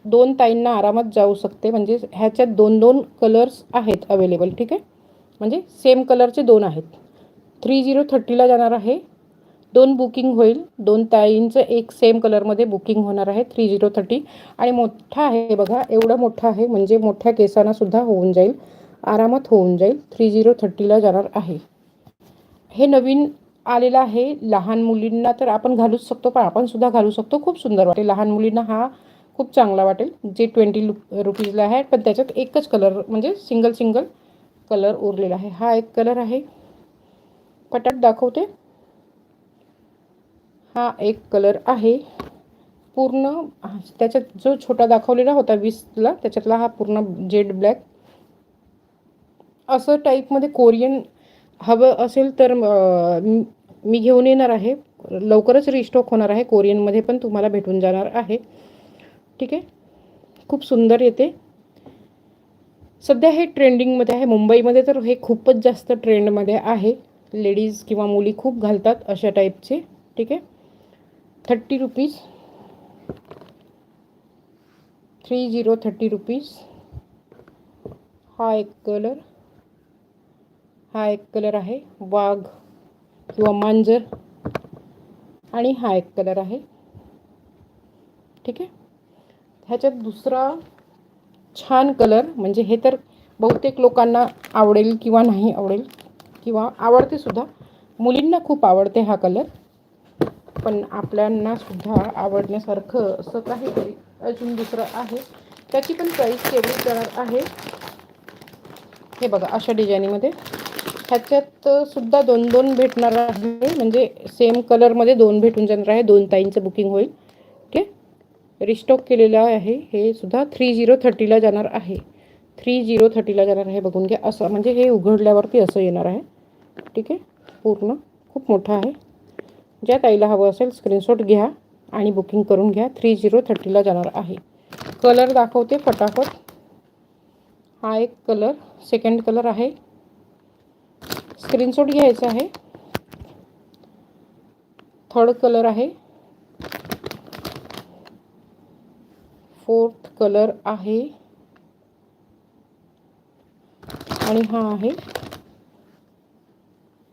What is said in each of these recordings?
2 ताईंना आरामात जाऊ शकते. म्हणजे ह्याच्यात 2-2 कलर्स आहेत अवेलेबल. ठीक आहे, म्हणजे सेम कलरचे 2 आहेत. 3030ला जाणार आहे. 2 बुकिंग होईल. 2 ताईंचं एक सेम कलरमध्ये बुकिंग होणार आहे 3030. आणि मोठा आहे बघा, एवढा मोठा आहे म्हणजे मोठ्या केसांना सुद्धा होऊन जाईल, आरामात होऊन जाईल. 3030ला जाणार आहे. हे नवीन आलेलं आहे. लहान मुलींना तर आपण घालूच शकतो, पण आपण सुद्धा घालू शकतो. खूप सुंदर वाटेल लहान मुलींना, हा खूप चांगला वाटेल. जे 20 रुपीजला आहे, पण त्याच्यात एकच कलर म्हणजे सिंगल कलर उरलेला आहे. हा एक कलर आहे, पटाट दाखवते. हा एक कलर आहे पूर्ण. त्याच्यात जो छोटा दाखवलेला होता 20ला, त्याच्यातला हा पूर्ण जेड ब्लॅक. असं टाईपमध्ये कोरियन हवं असेल तर मी घेऊन येणार आहे. लवकरच रिस्टॉक होणार आहे. कोरियनमध्ये पण तुम्हाला भेटून जाणार आहे. ठीक आहे, खूप सुंदर येते. सध्या हे ट्रेंडिंगमध्ये आहे. मुंबईमध्ये तर हे खूपच जास्त ट्रेंडमध्ये आहे. लेडीज किंवा मुली खूप घालतात अशा टाईपचे. ठीक आहे, 30 रुपीज, 30 रुपीज. हा एक कलर, हा एक कलर आहे वाघ किंवा मांजर. आणि हा एक कलर आहे. ठीक आहे, ह्याच्यात दुसरा छान कलर, म्हणजे हे तर बहुतेक लोकांना आवडेल किंवा नाही आवडेल, किंवा आवडते सुद्धा. मुलींना खूप आवडते हा कलर, पण आपल्यांना सुद्धा आवडण्यासारखं असं काहीतरी अजून दुसरं आहे. त्याची पण प्राईस तेवढीच जाणार आहे. हे बघा अशा डिझाईनमध्ये. ह्याच्यात सुद्धा 2-2 भेटणार आहे. म्हणजे सेम कलरमध्ये 2 भेटून जाणार आहे. 2 ताईंचं बुकिंग होईल. ठीक आहे, रिस्टॉक केलेलं आहे. हे सुद्धा 3030ला जाणार आहे. 3030ला जाणार आहे. बघून घ्या, असं म्हणजे हे उघडल्यावरती असं येणार आहे. ठीक आहे, पूर्ण खूप मोठं आहे. ज्या ताईला हवं असेल स्क्रीनशॉट घ्या आणि बुकिंग करून घ्या. 3030ला जाणार आहे. कलर दाखवते फटाफट. हा एक कलर, सेकंड कलर आहे. स्क्रीनशॉट घ्यायचा आहे. थर्ड कलर आहे. फोर्थ कलर आहे. आणि हा आहे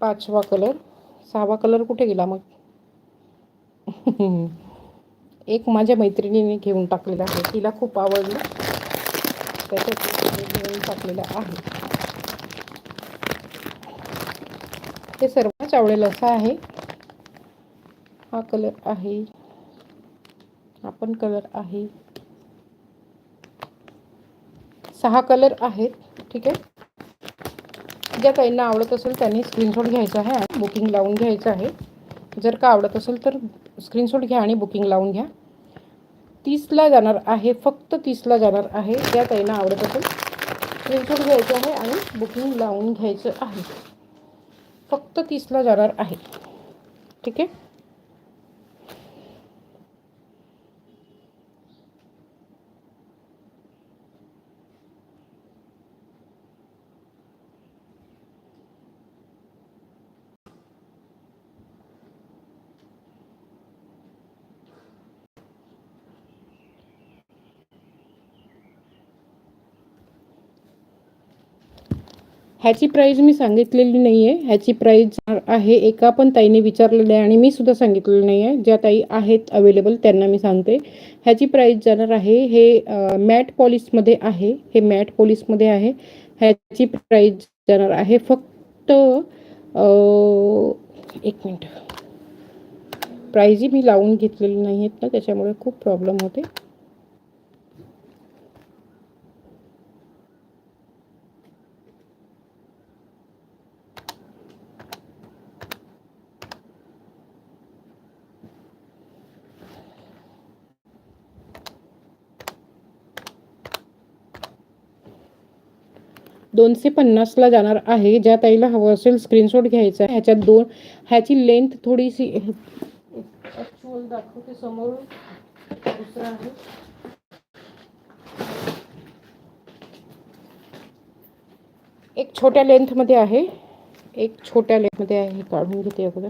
5वा कलर. 6वा कलर कुठे गेला मग? एक माझ्या मैत्रिणीने घेऊन टाकलेला आहे, तिला खूप आवडलं, त्याच्यात घेऊन टाकलेला आहे. हे सर्वच आवडेल असा आहे. हा कलर आहे, हा पण कलर आहे. 6 कलर आहेत. ठीक आहे, ज्या ताईंना आवडत असेल त्यांनी स्क्रीनशॉट घ्यायचा आहे आणि बुकिंग लावून घ्यायचं आहे. जर का आवडत असेल तर स्क्रीनशॉट घ्या आणि बुकिंग लावून घ्या. 30ला जाणार आहे, फक्त 30ला जाणार आहे. ज्या ताईंना आवडत असेल स्क्रीनशॉट घ्यायचं आहे आणि बुकिंग लावून घ्यायचं आहे. फक्त 30ला जाणार आहे. ठीक आहे, 'ह्याची प्राईज मी सांगितलेली नाही आहे. ह्याची प्राईज आहे, एका पण ताईने विचारलेलं आहे आणि मी सुद्धा सांगितलेलं नाही आहे. ज्या ताई आहेत अवेलेबल त्यांना मी सांगते. ह्याची प्राईज जाणार आहे, हे मॅट पॉलिशमध्ये आहे. हे मॅट पॉलिशमध्ये आहे. ह्याची प्राईज जाणार आहे फक्त 1 मिनिट. प्राईजही मी लावून घेतलेली नाही आहेत ना, त्याच्यामुळे खूप प्रॉब्लेम होते. $250ला जाणार आहे. ज्या ताईला हवं असेल स्क्रीनशॉट घ्यायचा आहे. ह्याच्यात 2, ह्याची लेंथ थोडीशी ॲक्च्युअल दाखवते समोर. दुसरा आहे, एक छोट्या लेंथमध्ये आहे, एक छोट्या लेंथमध्ये आहे. हे काढून घेते अगोदर.